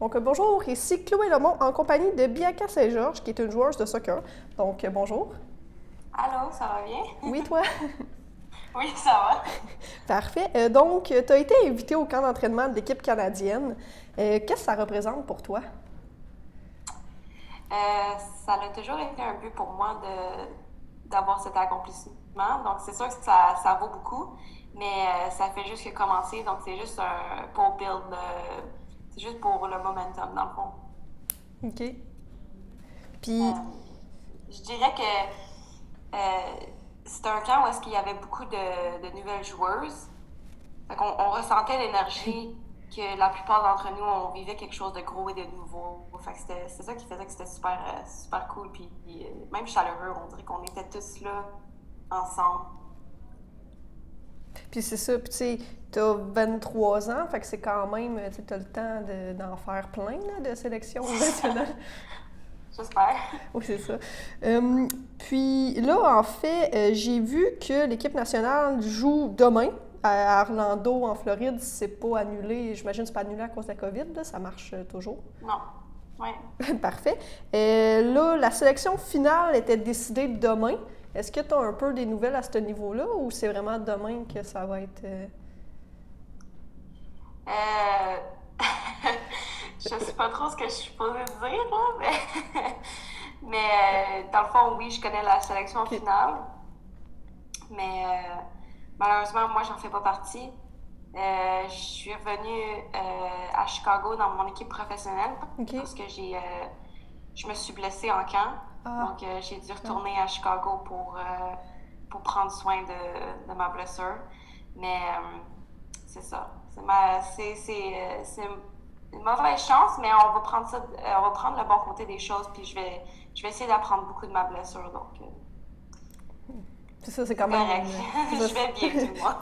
Donc, bonjour, ici Chloé Lemont en compagnie de Bianca Saint-Georges, qui est une joueuse de soccer. Donc, bonjour. Allô, ça va bien? Oui, toi? Oui, ça va. Parfait. Donc, tu as été invitée au camp d'entraînement de l'équipe canadienne. Qu'est-ce que ça représente pour toi? Euh, Ça a toujours été un but pour moi d'avoir cet accomplissement. Donc, c'est sûr que ça vaut beaucoup, mais ça fait juste que commencer. Donc, c'est juste pour build, c'est juste pour le momentum, dans le fond. OK. Euh, Puis, je dirais que c'était un camp où est-ce qu'il y avait beaucoup de nouvelles joueuses. Fait qu'on on ressentait l'énergie que la plupart d'entre nous, on vivait quelque chose de gros et de nouveau. Fait que c'est ça qui faisait que c'était super cool. Puis même chaleureux, on dirait qu'on était tous là, ensemble. c'est ça. Puis, tu sais, tu as 23 ans, fait que c'est quand même, tu as le temps d'en faire plein là, de sélections nationales. J'espère. Oui, c'est ça. Puis là, en fait, j'ai vu que l'équipe nationale joue demain à Orlando, en Floride. C'est pas annulé. J'imagine que c'est pas annulé à cause de la COVID, là. Ça marche toujours. Non. Oui. Parfait. Là, la sélection finale était décidée demain. Est-ce que tu as un peu des nouvelles à ce niveau-là ou c'est vraiment demain que ça va être... Euh... Je sais pas trop ce que je suis supposée dire, là, mais, mais dans le fond, oui, je connais la sélection OK. finale. Mais malheureusement, moi, j'en fais pas partie. Je suis revenue à Chicago dans mon équipe professionnelle OK. parce que je me suis blessée en camp. Ah, Donc, j'ai dû ah. retourner à Chicago pour prendre soin de ma blessure. Mais c'est ça. C'est une mauvaise chance, mais on va prendre ça, on va prendre le bon côté des choses, puis je vais essayer d'apprendre beaucoup de ma blessure. Donc, C'est ça, c'est quand c'est même correct. une... Je vais bien, du moins.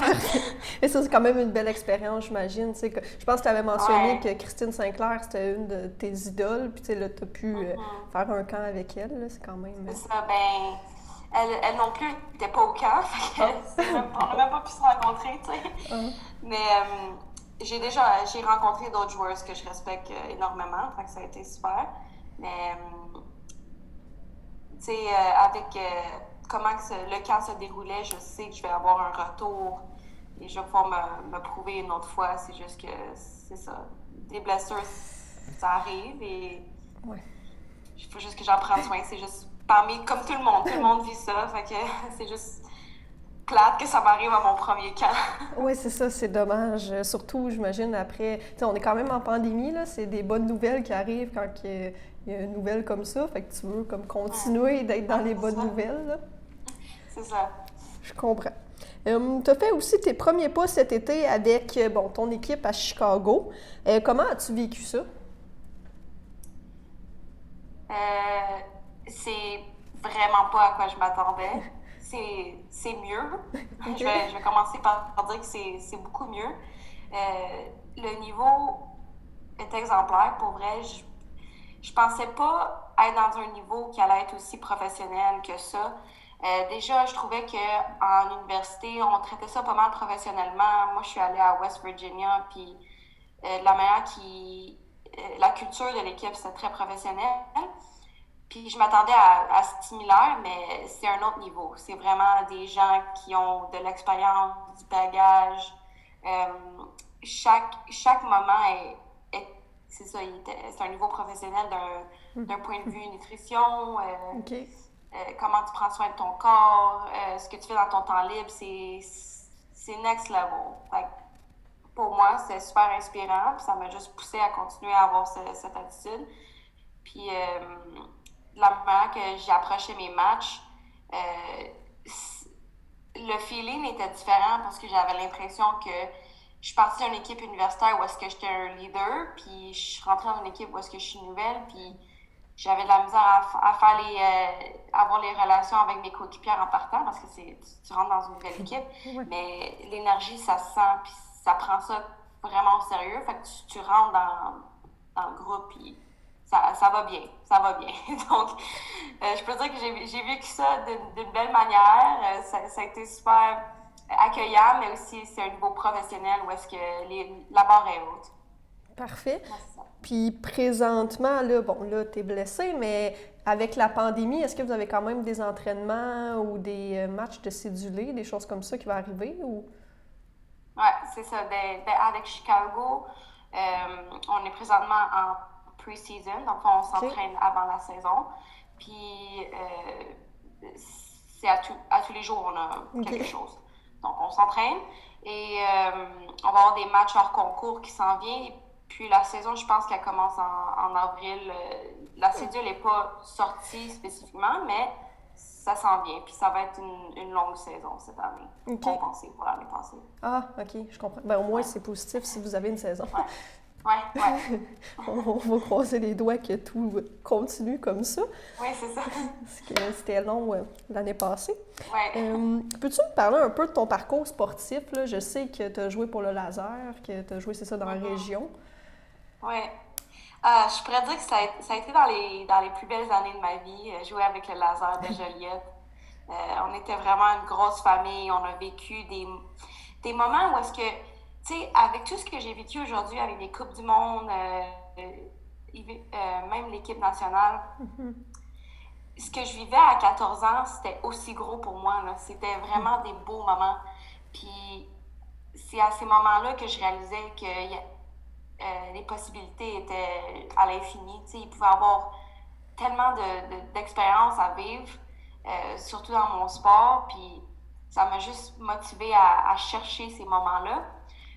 Et ça, c'est quand même une belle expérience, j'imagine. Tu sais, je pense que tu avais mentionné Ouais. que Christine Sinclair, c'était une de tes idoles, puis tu sais, là, tu as pu Mhm. faire un camp avec elle, là, c'est quand même... C'est ça, ben, elle non plus n'était pas au camp, fait que Ah! on n'a même pas pu se rencontrer, tu sais. Ah. Mais j'ai rencontré d'autres joueuses que je respecte énormément, fait que ça a été super. Mais, tu sais, avec comment le camp se déroulait, je sais que je vais avoir un retour et je vais pouvoir me prouver une autre fois. C'est juste que, c'est ça, des blessures, ça arrive et Ouais. il faut juste que j'en prenne soin. C'est juste comme tout le monde vit ça. Fait que c'est juste plate que ça m'arrive à mon premier camp. Oui, c'est ça, c'est dommage. Surtout, j'imagine, après... Tu sais, on est quand même en pandémie, là, c'est des bonnes nouvelles qui arrivent quand il y a une nouvelle comme ça, fait que tu veux comme continuer d'être dans les C'est bonnes ça. nouvelles, là. C'est ça. Je comprends. Tu as fait aussi tes premiers pas cet été avec bon, ton équipe à Chicago. Comment as-tu vécu ça? Euh, c'est vraiment pas à quoi je m'attendais. C'est mieux. OK? Je vais commencer par dire que c'est beaucoup mieux. Le niveau est exemplaire. Pour vrai, je pensais pas être dans un niveau qui allait être aussi professionnel que ça. Déjà, je trouvais que en université, on traitait ça pas mal professionnellement. Moi, je suis allée à West Virginia, puis de la manière la culture de l'équipe, c'était très professionnel. Puis je m'attendais à similaire, mais c'est un autre niveau. C'est vraiment des gens qui ont de l'expérience, du bagage. Euh, chaque moment c'est ça, c'est un niveau professionnel d'un point de vue nutrition, OK. comment tu prends soin de ton corps, ce que tu fais dans ton temps libre, c'est next level. Fait que pour moi, c'est super inspirant, puis ça m'a juste poussé à continuer à avoir cette attitude. Puis la manière que j'ai approché mes matchs, euh, le feeling était différent parce que j'avais l'impression que je suis partie d'une équipe universitaire où est-ce que j'étais un leader, puis je suis rentrée dans une équipe où est-ce que je suis nouvelle, puis j'avais de la misère à faire avoir les relations avec mes coéquipières en partant parce que tu rentres dans une nouvelle équipe, Ouais. mais l'énergie, ça se sent, puis ça prend ça vraiment au sérieux, fait que tu rentres dans le groupe, puis ça va bien, ça va bien. Donc, je peux dire que j'ai vécu ça d'une belle manière. Ça a été super accueillant, mais aussi c'est un niveau professionnel où est-ce que la barre est haute. Parfait. Ouais, c'est ça. Puis présentement, là, bon, là, t'es blessé, mais avec la pandémie, est-ce que vous avez quand même des entraînements ou des matchs de cédulés, des choses comme ça qui vont arriver ou... Ouais, c'est ça. Avec Chicago, on est présentement en pre-season, donc on OK. s'entraîne avant la saison. Puis c'est à tous les jours, on a quelque OK. chose. Donc on s'entraîne et on va avoir des matchs hors concours qui s'en viennent. Puis la saison, je pense qu'elle commence en avril. La cédule n'est pas sortie spécifiquement, mais ça s'en vient. Puis ça va être une longue saison cette année, OK. compensée pour l'année passée. Ah, OK, je comprends. Ben, au moins, Ouais, c'est positif si vous avez une saison. ouais, ouais, ouais. On va croiser les doigts que tout continue comme ça, Oui, c'est ça. parce que c'était long l'année passée. Ouais. Peux-tu me parler un peu de ton parcours sportif, là? Je sais que tu as joué pour le laser, que tu as joué, c'est ça, dans la région. Ouais. Je pourrais dire que ça a été dans les plus belles années de ma vie, jouer avec le laser de Joliette. On était vraiment une grosse famille. On a vécu des moments où est-ce que, tu sais, avec tout ce que j'ai vécu aujourd'hui, avec les Coupes du Monde, même l'équipe nationale, ce que je vivais à 14 ans, c'était aussi gros pour moi, là. C'était vraiment des beaux moments. Puis c'est à ces moments-là que je réalisais que les possibilités étaient à l'infini. Tu sais, il pouvait y avoir tellement d'expériences à vivre, surtout dans mon sport. Puis ça m'a juste motivée à chercher ces moments-là.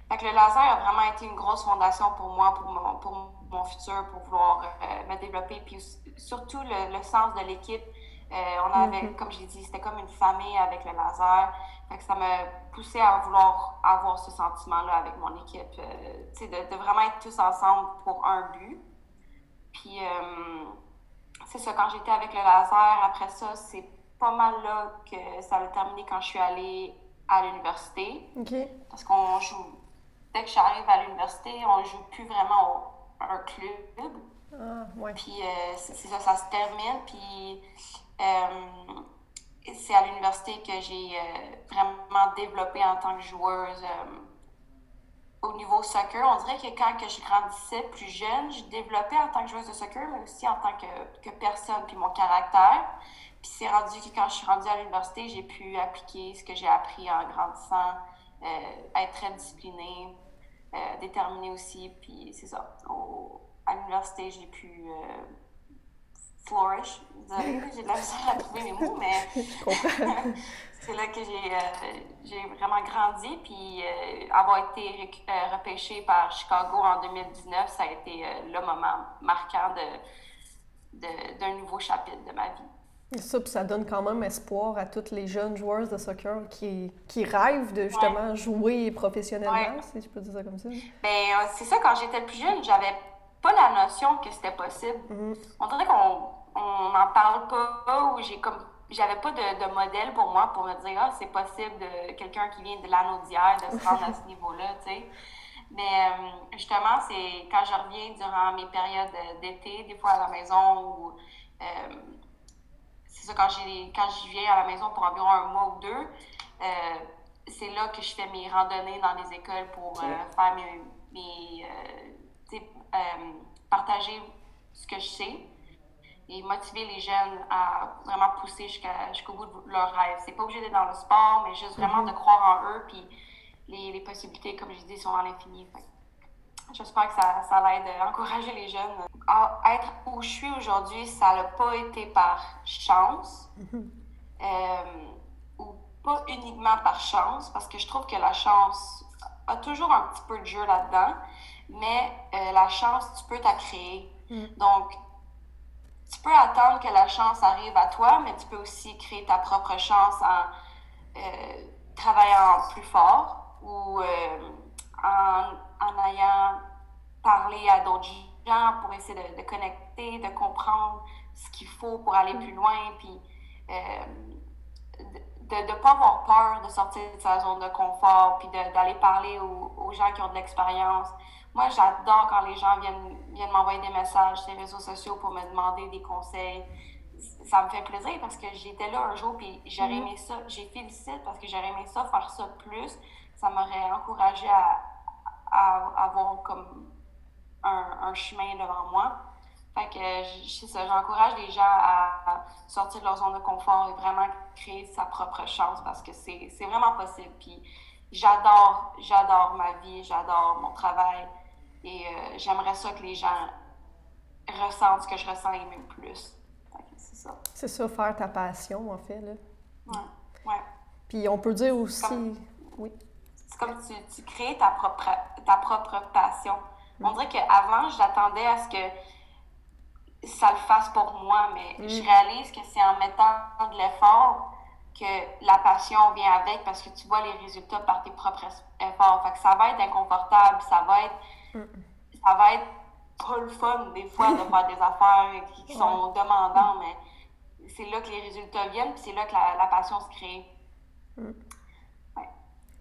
Fait que le laser a vraiment été une grosse fondation pour moi, pour mon futur, pour vouloir me développer. Puis surtout le sens de l'équipe. On avait, comme j'ai dit, c'était comme une famille avec le laser. Fait que ça m'a poussé à vouloir avoir ce sentiment-là avec mon équipe. Tu sais, de vraiment être tous ensemble pour un but. Puis c'est ça, quand j'étais avec le laser, après ça, c'est pas mal là que ça a terminé quand je suis allée à l'université. OK. Parce qu'on joue, dès que j'arrive à l'université, on joue plus vraiment à un club. Ah, ouais. Puis c'est ça, ça se termine. Puis c'est à l'université que j'ai vraiment développé en tant que joueuse. Au niveau soccer, on dirait que quand que je grandissais plus jeune, je développais en tant que joueuse de soccer, mais aussi en tant que personne, puis mon caractère. Puis c'est rendu que quand je suis rendue à l'université, j'ai pu appliquer ce que j'ai appris en grandissant, être très disciplinée, déterminée aussi. Puis c'est ça. À l'université, j'ai pu flourish. Désolée, j'ai de la misère à trouver mes mots, mais Je comprends. c'est là que j'ai vraiment grandi. Puis avoir été repêchée par Chicago en 2019, ça a été le moment marquant d'un nouveau chapitre de ma vie. Et ça, puis ça donne quand même espoir à toutes les jeunes joueuses de soccer qui rêvent de Ouais, justement jouer professionnellement, ouais. si je peux dire ça comme ça. Ben, c'est ça, quand j'étais plus jeune, j'avais pas la notion que c'était possible. On dirait qu'on n'en parle pas, ou j'avais pas de modèle pour moi pour me dire, ah, c'est possible de quelqu'un qui vient de l'anneau d'hier de se rendre à ce niveau-là, tu sais. Mais justement, c'est quand je reviens durant mes périodes d'été, des fois à la maison, ou euh, c'est ça, quand je viens à la maison pour environ un mois ou deux, c'est là que je fais mes randonnées dans les écoles pour OK. faire tu sais, partager ce que je sais et motiver les jeunes à vraiment pousser jusqu'au bout de leurs rêves. C'est pas obligé d'être dans le sport, mais juste vraiment de croire en eux, puis les possibilités, comme je dis, sont à l'infini. J'espère que ça l'aide à encourager les jeunes. Être où je suis aujourd'hui, ça n'a pas été par chance, ou pas uniquement par chance, parce que je trouve que la chance a toujours un petit peu de jeu là-dedans, mais la chance, tu peux t'en créer. Donc, tu peux attendre que la chance arrive à toi, mais tu peux aussi créer ta propre chance en travaillant plus fort ou en ayant parlé à d'autres gens pour essayer de connecter, de comprendre ce qu'il faut pour aller plus loin, puis de ne pas avoir peur de sortir de sa zone de confort, puis d'aller parler aux gens qui ont de l'expérience. Moi, j'adore quand les gens viennent m'envoyer des messages sur les réseaux sociaux pour me demander des conseils. Ça me fait plaisir parce que j'étais là un jour, puis j'aurais aimé ça. J'ai félicité parce que j'aurais aimé ça, faire ça plus. Ça m'aurait encouragé à avoir comme un chemin devant moi. Fait que c'est ça, j'encourage les gens à sortir de leur zone de confort et vraiment créer sa propre chance parce que c'est vraiment possible. Puis j'adore ma vie, j'adore mon travail et j'aimerais ça que les gens ressentent ce que je ressens et même plus. Fait que c'est ça. C'est ça, faire ta passion, en fait, là. Ouais. Puis on peut dire aussi... Oui. C'est comme tu crées ta propre passion. On dirait qu'avant, j'attendais à ce que ça le fasse pour moi, mais je réalise que c'est en mettant de l'effort que la passion vient avec parce que tu vois les résultats par tes propres efforts. Fait que ça va être inconfortable, ça va être pas le fun des fois de faire des affaires qui sont demandantes, mais c'est là que les résultats viennent, puis c'est là que la passion se crée.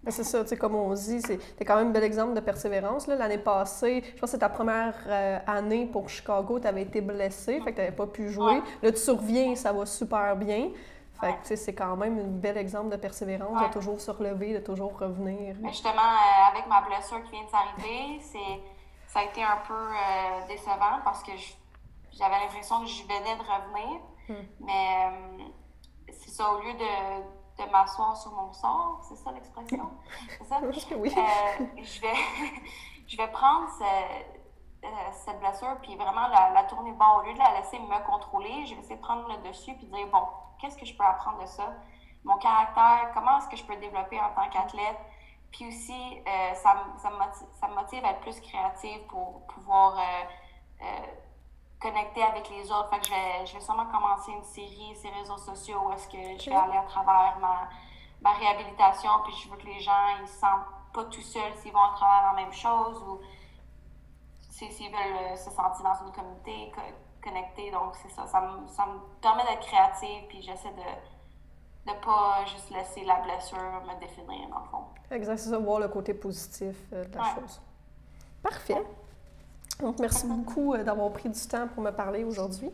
Ben c'est ça, tu sais, comme on dit, t'es quand même un bel exemple de persévérance. Là. L'année passée, je pense que c'est ta première année pour Chicago, tu avais été blessée, fait que tu n'avais pas pu jouer. Là, tu surviens, ça va super bien. Fait que, tu sais, c'est quand même un bel exemple de persévérance, de toujours se relever, de toujours revenir. Mais justement, avec ma blessure qui vient de s'arriver, ça a été un peu décevant parce que j'avais l'impression que je venais de revenir. Mais c'est ça, au lieu de m'asseoir sur mon sort, c'est ça l'expression? C'est ça? Je pense que oui. Je vais prendre cette blessure puis vraiment la tourner bas. Au lieu de la laisser me contrôler, je vais essayer de prendre le dessus puis dire, bon, qu'est-ce que je peux apprendre de ça? Mon caractère, comment est-ce que je peux le développer en tant qu'athlète? Puis aussi, ça me motive à être plus créative pour pouvoir connecter avec les autres. Fait que je vais sûrement commencer une série sur les réseaux sociaux où est-ce que je vais aller à travers ma réhabilitation, puis je veux que les gens ils se sentent pas tout seuls s'ils vont à travers la même chose ou s'ils veulent se sentir dans une communauté connectée. Donc c'est ça, ça me permet d'être créative, puis j'essaie de pas juste laisser la blessure me définir dans le fond. Exact, c'est ça, voir le côté positif de la chose. Parfait. Donc, merci beaucoup d'avoir pris du temps pour me parler aujourd'hui.